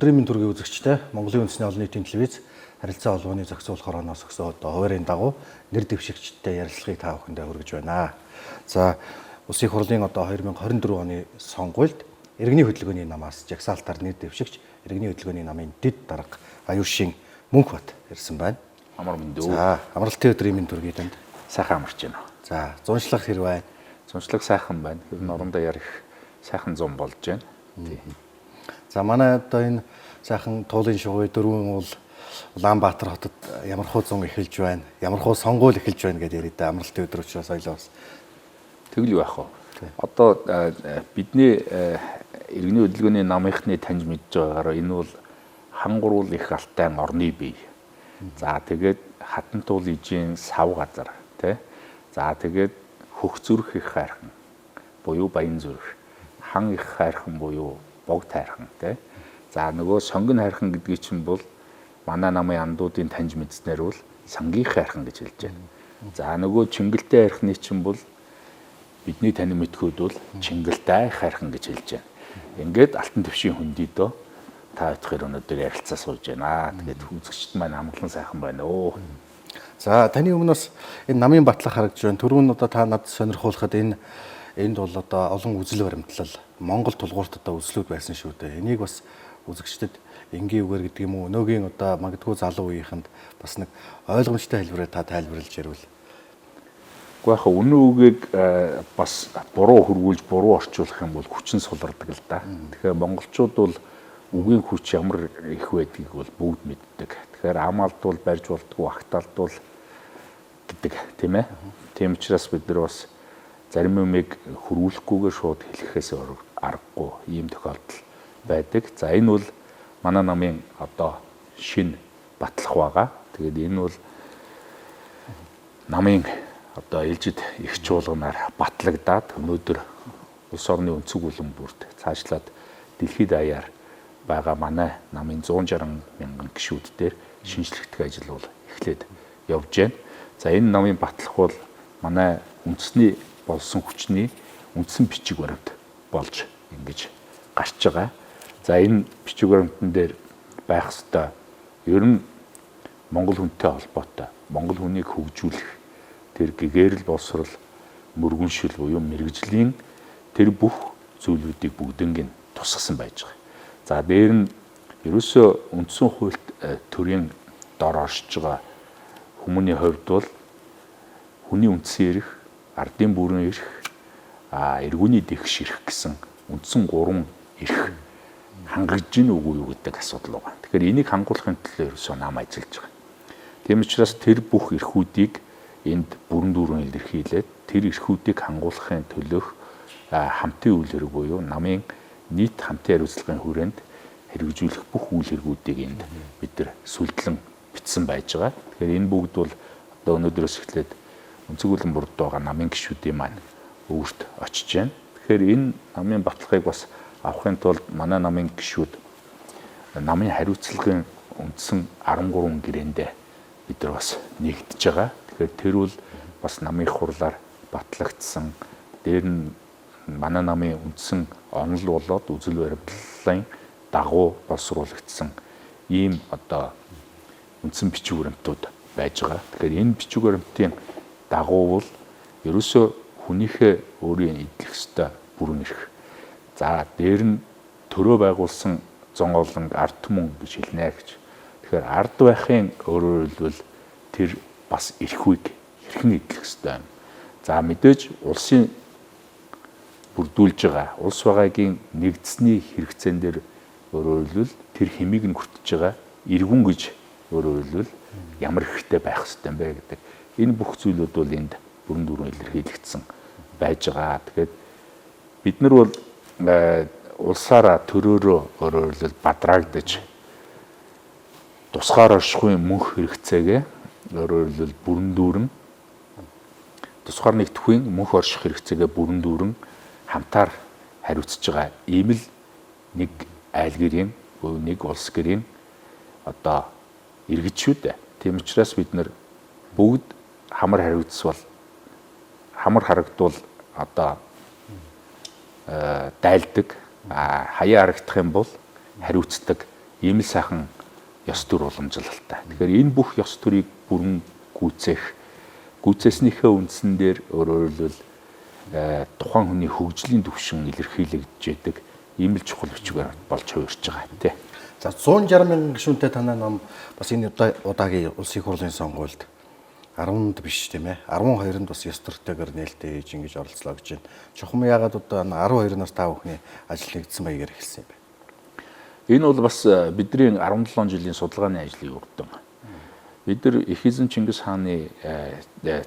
Өдрийн мэнд төргийн үзэгчтэй Монголын үндэсний олон нийтийн телевиз харилцаа холбооны зохицуулах хорооноос өгсөн хуваарийн дагуу нэр дэвшигчтэй ярилцлагыг та бүхэндээ хүргэж байна. За Улсын их хурлын 2024 оны сонгуульд иргэний хөдөлгөөний намаас жагсаалтаар нэр дэвшигч иргэний хөдөлгөөний намын дэд дарга аюушийн Мөнхбат ирсэн байна. Амар мэндөө. За амралтын өдрийн мэнд төргийн танд Сайхан амарч байна. за зуншлах хэр байна? Зуншлаг сайхан байна. Тэр нь орондоо ярих сайхан зун болж байна. Тий. За манай энэ сайхан туулын шугуй дөрвөн уул Улаанбаатар хотод ямар хуу зун эхэлж байна? Ямар хуу сонгуул эхэлж байна гэдээ яриад амралтын өдөр учраас ойлоос. Тэгэл юу яах вэ? Одоо бидний иргэний хөдөлгөөний намынхны таньж мэдж байгаагаар энэ бол хангуруул их алтай орны бие. За тэгээд хатан туул ижийн сав газар тий. За тэгээд хөх зүрх их хайрхан буюу баян зүрх. Хан их хайрхан буюу богд хайрхан тий. За нөгөө сонгон хайрхан гэдгийг чинь бол манай намын андуудын таньж мэдснээр бол сангийн хайрхан гэж хэлж байна. За нөгөө чингэлтэй хайрхны чинь бол бидний танин мэдхүүд бол чингэлтэй хайрхан гэж хэлж байна. Ингээд алтан твшийн хөндийдөө та бодохоор өнөөдөр ярилцаа сууж байна. Тэгээд үзэгчд маань амгалан сайхан байна өө. За таны өмнөөс энэ намын батлах харагдж байна. Түрүүн одоо та надад сонирхуулахад энд бол одоо олон үзэл баримтлал Монгол тулгуурт одоо үзлүүд байсан шүү дээ. Энийг бас үзэгчдэд энгийн үгээр гэдэг юм уу өнөөгийн одоо магадгүй залуу үеийнхэнд бас нэг ойлгомжтой хэлбэрээр та тайлбарлаж ярил. Гэхдээ яг үнэн үгийг бас буруу хөрвүүлж буруу орчуулах юм бол хүчин сулардаг л да. Тэгэхээр монголчууд бол үгийн хүч ямар их байдгийг бол бүгд мэддэг. Тэгэхээр амаалдвал барьж болдгоо агтаалдвал гэдэг тийм ээ. Тийм учраас бид нар бас зарим юмыг хөрвүүлэхгүйгээр шууд хэлэхээс аргагүй ийм тохиолдол байдаг. За энэ бол манай намын одоо шинэ батлах байгаа. Тэгээд энэ бол намын одоо ээлжид их чуулганаар батлагдаад өнөөдөр улс орны өнцөг бүлэн бүрд цаашлаад дэлхийд даяар байгаа манай намын 160 мянган гишүүд дээр шинжлэхдэх ажил бол эхлээд явж байна. За энэ намын батлах бол манай үндэсний болсон хүчний үндсэн бичиг баримт болж ингэж гарч байгаа. За энэ бичиг баримтан дээр байх ёстой ер нь Монгол хүнтэй холбоотой Монгол хүнийг хөгжүүлэх тэр гэгэрэл боловсрал мөргөншил буюу мэрэгжлийн тэр бүх зүйлүүдийг бүгднийг тусгасан байж байгаа. За дээр нь ерөөсөө үндсэн хуульд төрийн дор оршиж байгаа хүмүүний хувьд бол хүний үндсэн эрх, ардын бүрэн эрх, эргүүний дэгш эрх гэсэн үндсэн 3 эрх хангагдж гин үгүй юу гэдэг асуудал байна. Тэгэхээр энийг хангуулахын төлөө ерөөсөө нам ажиллаж байгаа. Тийм учраас тэр бүх эрхүүдийг энд бүрэн дүүрэн илэрхийлээд тэр эрхүүдийг хангуулахын төлөөх хамтын үйл хэрэг буюу намын нийт хамтын хариуцлагын хүрээнд хэрэгжүүлэх бүх үйл хэргүүдийг энд бид нар сүлдлэн бичсэн байж байгаа. Тэгэхээр энэ бүгд бол одоо өнөөдрөөс эхлээд өнцөг бүлэн бүрд байгаа намын гишүүдийн маань өөрт очиж байна. Тэгэхээр энэ намын баталгааг бас авахын тулд манай намын гишүүд намын хариуцлагын үндсэн 13 гэрээндээ бид нар бас нэгдэж байгаа. Тэгэхээр тэр бол бас намын хурлаар батлагдсан. Дээр нь манай намын үндсэн онол болоод үзэл баримтлалын дагуу боловсруулагдсан ийм одоо үндсэн бичиг баримтууд байж байгаа. Тэгэхээр энэ бичиг баримтын дагуу бол ерөөсөө хүнийхээ өөрийн эдлэх ёстой бүрэн эрх. За дээр нь төрөө байгуулсан зон олон ард түмэн гэж хэлнэ гэж. Тэгэхээр ард байхын өөрөөр хэлбэл тэр бас эрхвийг хэрхэн эдлэх ёстой юм. За мэдээж улсын бүрдүүлж байгаа улс байгаагийн нэгдсэний хэрэгцээн дээр өөрөөр хэлбэл тэр хэмийг нь хүртэж байгаа эргүн гэж өөрөөр хэлбэл ямар хэрэгтэй байх ёстой юм бэ гэдэг. Энэ бүх зүйлүүд бол энд бүрэн дүүрэн илэрхийлэгдсэн байж байгаа. Тэгэхээр бид нар бол улсаараа төрөөрөө өөрөөр хэлбэл бадраагдаж тусгаар оршихуйн мөнх хэрэгцээгээ өөрөөр хэлбэл бүрэн дүүрэн тусгаар нэгдэхүйн мөнх орших хэрэгцээгээ бүрэн дүүрэн хамтаар хариуцж байгаа ийм л нэг айл гэрийн буюу нэг улс гэрийн одоо иргэд шүү дээ. Тийм учраас бид нар бүгд хамар харагдвал одоо дайлдаг хаяа харагдах юм бол хариуцдаг ийм л сайхан ёс төр уламжлалтай. Тэгэхээр энэ бүх ёс төрийг бүрэн гүйцээснийхээ үндсэн дээр өөрөөр хэлбэл тухайн хүний хөгжлийн түвшин илэрхийлэгдэж байдаг ийм л чухал бичгээр болж хувирч байгаа тий. За 160 мянган гишүүнтэй танай ном бас энэ удаагийн улсын их хурлын сонгуульд 10-нд биш тийм ээ 12-нд бас ёс төртэйгээр нээлттэй хийж ингэж оролцлоо гэж байна. Чухам яагаад одоо 12-наас 5 хүүхний ажил нэгдсэн маягаар эхэлсэн юм бэ? Энэ бол бас бидний 17 жилийн судалгааны ажлын үр дүн. Бид нар их эзэн Чингис хааны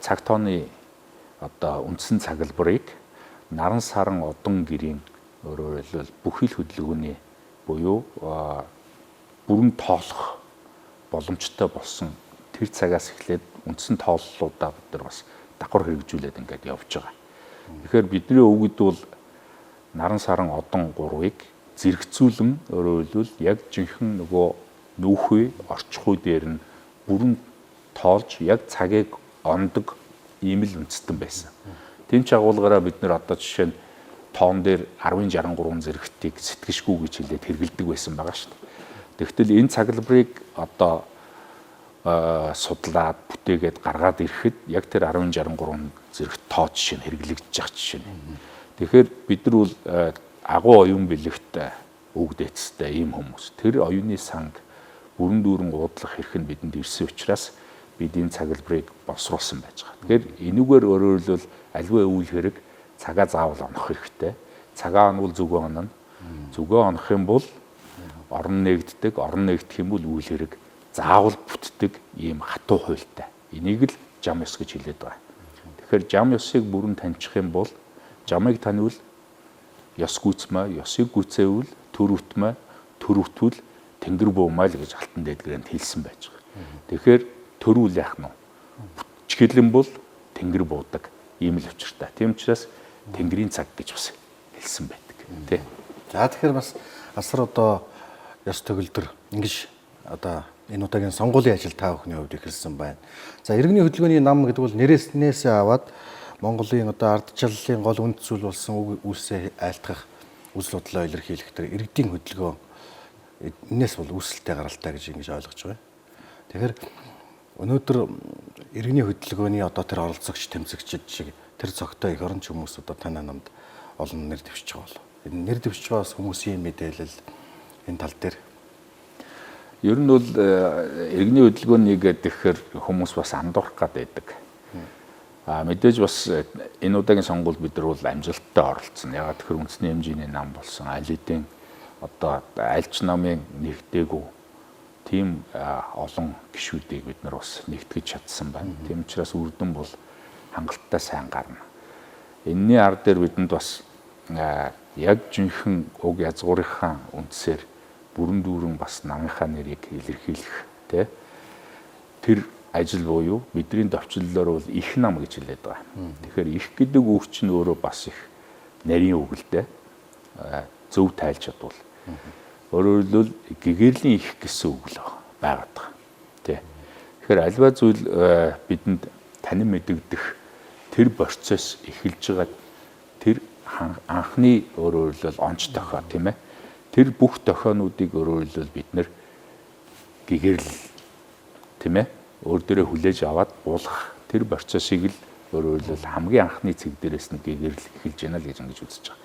цаг тооны одоо үндсэн цаглбарыг наран саран одон гэрийн өөрөөр хэлбэл бүхэл хөдөлгөөний буюу бүрэн тоолох боломжтой болсон тэр цагаас эхлээд үндсэн тооллуудаа бид нар бас давхар хэрэгжүүлээд ингээд явж байгаа. Тэгэхээр бидний өвгөд бол наран саран одон 3-ыг зэрэгцүүлэн өөрөөр хэлбэл яг жинхэнэ нөгөө нүүхүй орчих үе дээр нь бүрэн тоолж яг цагийг ондог ийм л үндэстэн байсан. Тэм ч агуулгаараа бид нар одоо жишээ нь тоон дээр 10-63 зэрэгтийг сэтгэшгүй гэж хэлээд хэрэгэлдэг байсан байгаа шүү дээ. Тэгвэл энэ цаглбарыг одоо судлаад бүтээгээд гаргаад ирэхэд яг тэр 10-63 зэрэгт тоо жишээ нь хэрэглэгдэж байгаа жишээ нь. Тэгэхээр бид нар бол агуу оюун бэлэгт өгдөөцтэй ийм хүмүүс. Тэр оюуны санг бүрэн дүүрэн уудлах хэрэг нь бидэнд ирсэн учраас бид энэ цаглбарыг боловсруулсан байж байгаа. Тэгэхээр энүүгээр өөрөөр хэлбэл аливаа үйл хэрэг цагаа заавал онох хэрэгтэй. Цагаа онвол зүгөө онно. Зүгөө онох юм бол орон нэгддэг, орон нэгдэх юм бол үйл хэрэг заавал бүтдэг ийм хатуу хуультай. Энийг л жам ёс гэж хэлээд байгаа. Тэгэхээр жам ёсыг бүрэн таньчих юм бол жамыг таниул ёс гүйцмэ, ёсыг гүйцээвэл төр үтмэ, төр үтвэл тэнгэр буумаа л гэж алтан дээдгэрээр хэлсэн байж байгаа. Тэгэхээр төрүүл яах нь вэ? Чихэлэн бол тэнгэр буудаг ийм л учиртай. Тийм учраас тэнгэрийн цаг гэж бас хэлсэн байдаг тий. За тэгэхээр бас асар одоо ёс төгөлдөр ингэж одоо энэ удаагийн сонгуулийн ажил та бүхний хувьд эхэлсэн байна. За иргэний хөдөлгөөний нам гэдэг бол нэрээснээсээ аваад Монголын одоо ардчиллын гол үнд зүйл болсон үйлсээ айлтгах үзэл бодлоо илэрхийлэх тэр иргэдийн хөдөлгөөн энэс бол үүсэлтэй гаралтай гэж ингэж ойлгож байгаа. Тэгэхээр өнөөдөр иргэний хөдөлгөөний одоо тэр оролцогч тэмцэгчид шиг тэр цогтой их орон хүмүүс одоо танай намд олон нэр дэвшиж байгаа болов. Энэ нэр дэвшиж байгаас хүмүүсийн мэдээлэл энэ тал дээр ер нь бол иргэний хөдөлгөөнийг гэхээр хүмүүс бас андуурах гад байдаг. Мэдээж бас энэ удаагийн сонгуульд бид нар бол амжилттай оролцсон. Ягаад гэхээр үндэсний хэмжээний нам болсон. Аль хэдийн одоо альч намын нэгдээгүй тийм олон гишүүдийг бид нар бас нэгтгэж чадсан байна. Тийм учраас үр дүн бол хангалттай сайн гарна. Энэний ар дээр бидэнд бас яг жинхэнэ уг язгуурынхаа үндсээр бүрэн дүүрэн бас намынхаа нэрийг илэрхийлэх тэр ажил буюу бидний товчлолоор бол их нам гэж хэлээд байгаа. Тэгэхээр их гэдэг үг чинь өөрөө бас их нарийн үг л дээ. Зөв тайлж чадвал. Өөрөөр хэлбэл гэгэрлийн их гэсэн үг л байгаад байгаа. Тэгэхээр альва зүйл бидэнд танин мэдэгдэх тэр процесс эхэлж байгаа тэр анхны өөрөөр хэлбэл онц тохио тийм ээ. Тэр бүх тохионуудыг өөрөөр хэлбэл бид нэр гэгэрл тийм ээ өөр дөрөө хүлээж аваад буулгах тэр процессыг л өөрөөр хэлбэл хамгийн анхны цэг дээрээс нь гэгэрл эхэлж байна л гэж ингэж үзэж байгаа.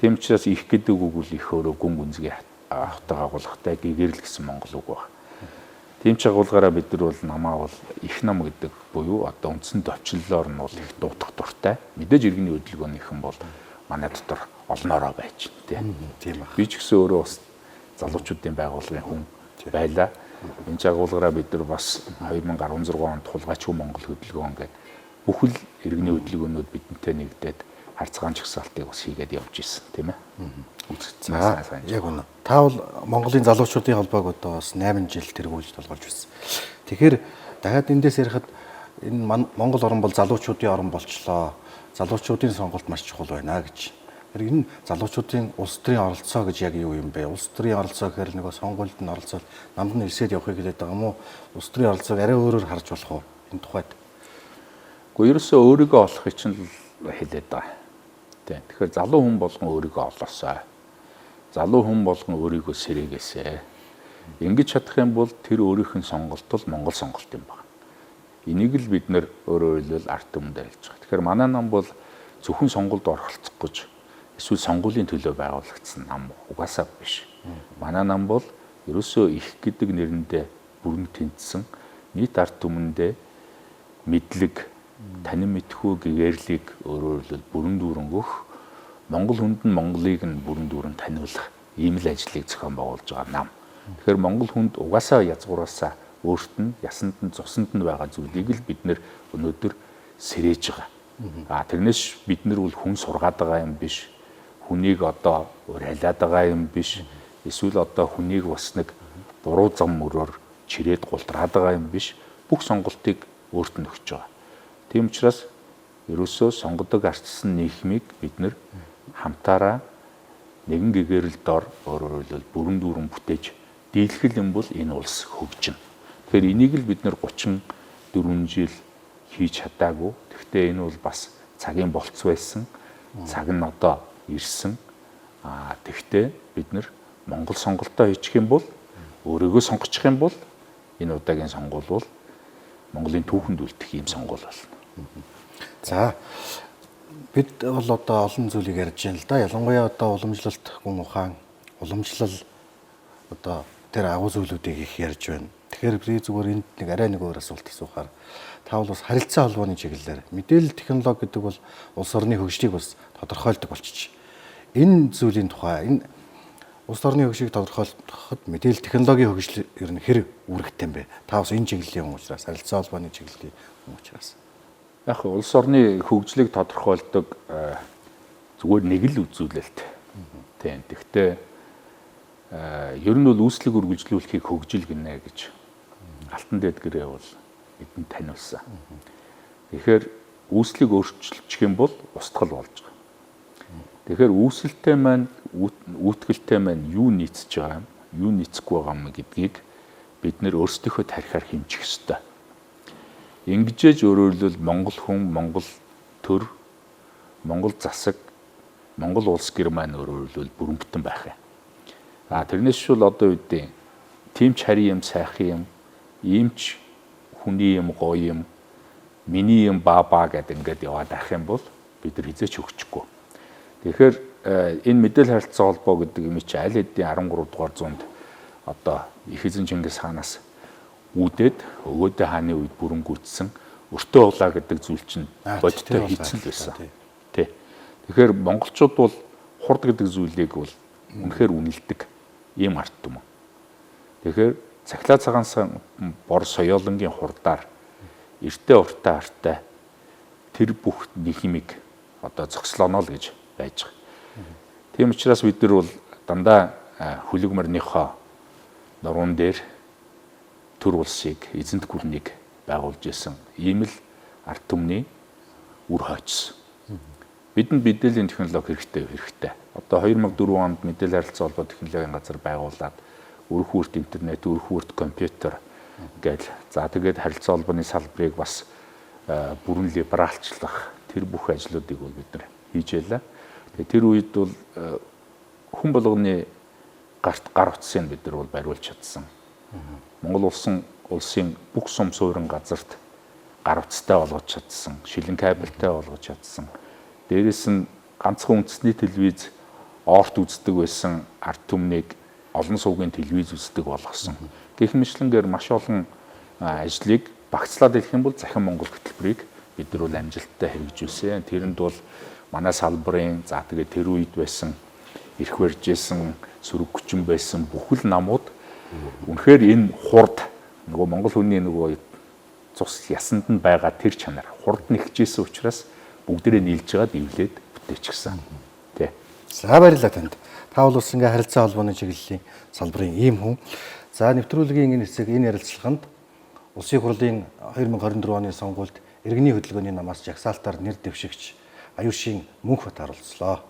Тийм учраас их гэдэг үг бол их өөрөө гүн гүнзгий хатаг агуулгатай гэгэрл гэсэн монгол үг байна. Тийм ч агуулгаараа бид нар бол намаа бол их нам гэдэг буюу одоо үндсэн товчлолоор нь бол их дуутах дуртай. Мэдээж иргэний хөдөлгөөнийхэн бол манай дотор олноороо байж тийм байна. Би ч гэсэн өөрөө бас залуучуудын байгууллагын хүн байлаа. Энэ агуулгаараа бид нар бас 2016 онд хулгайч хүн Монгол хөдөлгөөн гэдэг бүхэл иргэний хөдөлгөөнүүд бидэнтэй нэгдээд харьцагаан чагсаалтыг бас хийгээд явж ирсэн тийм ээ. Яг үнэ. Та бол Монголын залуучуудын холбоог одоо бас 8 жил тэргүүлж толгойж байсан. Тэгэхээр дахиад эндээс ярихад энэ Монгол орн бол залуучуудын орн болчлоо. Залуучуудын сонголт маш чухал байна гэж. Энэ залуучуудын улс төрийн оролцоо гэж яг юу юм бэ? Улс төрийн оролцоо гэхээр нөгөө сонгуульд нь оролцоод намд нь ирсээд явахыг хэлээд байгаа юм уу? Улс төрийн оролцоог арай өөрөөр харж болох уу? Энэ тухайд. Гэхдээ ерөөсөө өөрийгөө олохыг чинь хэлээд байгаа. Тэгэхээр залуу хүн болгон өөрийгөө олоосаа. Залуу хүн болгон өөрийгөө сэрээгээсээ. Ингэж чадах юм бол тэр өөрийнх нь сонголт бол Монгол сонголт юм байна. Энийг л бид нэр өөрөөр хэлбэл ард түмэнд арилж байгаа. Тэгэхээр манай нам бол зөвхөн сонгуульд оролцох гэж эсвэл сонгуулийн төлөө байгуулагдсан нам угаасаа биш. Манай нам бол ерөөсөө их гэдэг нэрэндээ бүрэн тэнцсэн нийт ард түмэндээ мэдлэг, танин мэдхүү гэгэрлийг өөрөөр хэлбэл бүрэн дүүрэн өгөх, Монгол хүнд нь Монголыг нь бүрэн дүүрэн таниулах ийм л ажлыг зохион байгуулж байгаа нам. Тэгэхээр Монгол хүнд угаасаа язгуураасаа өөрт нь, ясанд нь, цуснд нь байгаа зүйлийг л бид нэр өнөөдөр сэрээж байгаа. Тэрнээс бид нар бол хүн сургаад байгаа юм биш. Хүнийг одоо урайлаад байгаа юм биш. Эсвэл одоо хүнийг бас нэг буруу зам мөрөөр чирээд гулдраад байгаа юм биш. Бүх сонголтыг өөрт нь өгч байгаа. Тийм учраас ерөөсөө сонгодог ардчсан нийгмийг бид нэр хамтаараа нэгэн гэгэрэл дор өөрөөр хэлбэл бүрэн дүүрэн бүтээж дийлхэл юм бол энэ улс хөгжинэ. Тэгэхээр энийг л бид нэр 34 жил хийж чадаагүй. Гэхдээ энэ бол бас цагийн болц байсан. Цаг нь одоо ирсэн. Тэгвэл бид нэр Монгол сонголтоо хийчих юм бол өөрийгөө сонгочих юм бол энэ удаагийн сонгуул бол Монголын түүхэнд үлдэх юм сонгуул болно. За бид бол одоо олон зүйлийг ярьж байна л да. Ялангуяа одоо уламжлалт, гүн ухаан, уламжлал одоо тэр агуу зүйлүүдийг их ярьж байна. Тэгэхээр би зүгээр энд нэг арай нэг өөр асуулт асуухаар та бол бас харилцаа холбооны чиглэлээр мэдээлэл технологи гэдэг бол улс орны хөгжлийг бас тодорхойлдог болчих. Энэ зүйлийн тухай энэ улс орны хөгжлийг тодорхойлоход мэдээлэл технологийн хөгжил ер нь хэр үүрэгтэй юм бэ? Та бас энэ чиглэлийн хүн учраас харилцаа холбооны чиглэлийн хүн учраас. Яг улс орны хөгжлийг тодорхойлдог зүгээр нэг л үзүүлэлт. Тийм. Гэхдээ ер нь бол үүслэг үргэлжлүүлэхийг хөгжил гинэ гэж Алтан дээд гэрээ бол бидэнд таниулсан. Тэгэхээр үүслийг өөрчилчих юм бол устгал болж байгаа. Тэгэхээр үүсэлтэй маань үүтгэлтэй маань юу нийцэж байгаа юм, юу нийцэхгүй байгаа юм гэдгийг бид нэр өөрсдийнхөө тарихаар хэмжих ёстой. Ингэжээж өөрөөр хэлбэл Монгол хүн, Монгол төр, Монгол засаг, Монгол улс гэр маань өөрөөр хэлбэл бүрэн бүтэн байх юм. Тэрнээс шүүл одоо үедээ тимч харин юм сайхан юм, иймч хүний юм гоё юм, миний юм баа гэдэг ингээд яваад ах юм бол бид нар хизээч өгчихгүй. Тэгэхээр энэ мэдээлэл харилцаа холбоо гэдэг юм чи аль хэдийн 13 дугаар зуунд одоо их эзэн Чингис хаанаас үүдээд өгөөдөө хааны үед бүрэнгүүтсэн өртөө улаа гэдэг зүйл чинь бодтой хийцэн л байсан. Тий. Тэгэхээр монголчууд бол хурд гэдэг зүйлийг бол үнэхээр үнэлдэг ийм арт юм. Тэгэхээр цахилаа цагаансан бор соёолонгийн хурдаар эртээ уртаа артай тэр бүх нийгмийг одоо зогслооно л гэж байж байгаа. Тийм учраас бид нар бол дандаа хүлэг морныхоо нуруунд дээр төр улсыг, эзэнт гүрнийг байгуулж исэн ийм л ард түмний үр хойчсон. Бидэнд мэдээллийн технологи хэрэгтэй. Одоо 2004 онд мэдээлэл харилцаа холбоо технологийн газар байгуулад өрх үрт интернет, өрх үрт компьютер гэж тэгээд харилцаа холбооны салбарыг бас бүрэн либералчлах тэр бүх ажлуудыг бол бид нар хийж байлаа. Тэгээд тэр үед бол хүн болгоны гарт гар утсыг бид нар бол бариулж чадсан. Монгол улсын бүх сум суурин газарт гар утастай болгож чадсан, шилэн кабелтай болгож чадсан. Дээрээс нь ганцхан үндэсний телевиз орт үздэг байсан ард түмнийг олон суугийн телевиз үздэг болгосон. Гэх мэтлэнгээр маш олон ажлыг багцлаад ирэх юм бол захин Монгол хөтөлбөрийг бид нар бол амжилттай хэрэгжүүлсэн. Тэрэнд бол манай салбарын тэгээд тэр үед байсан эрх барьж исэн, сөрөг хүчин байсан бүхэл намууд үнэхээр энэ хурд нөгөө монгол хүний нөгөө цус ясанд нь байгаа тэр чанар хурд нэгжсэн учраас бүгдээрээ нийлж байгаа дэвлээд бүтээчихсэн. Тэ. За баярлалаа танд. Та бол ингээ харилцаа холбооны чиглэлийн салбарын ийм хүн. За нэвтрүүлгийн энэ хэсэг энэ ярилцлаганд Улсын хурлын 2024 оны сонгуульд иргэний хөдөлгөөний намаас жагсаалтаар нэр дэвшигч Аюушийн Мөнх Бат оролцлоо.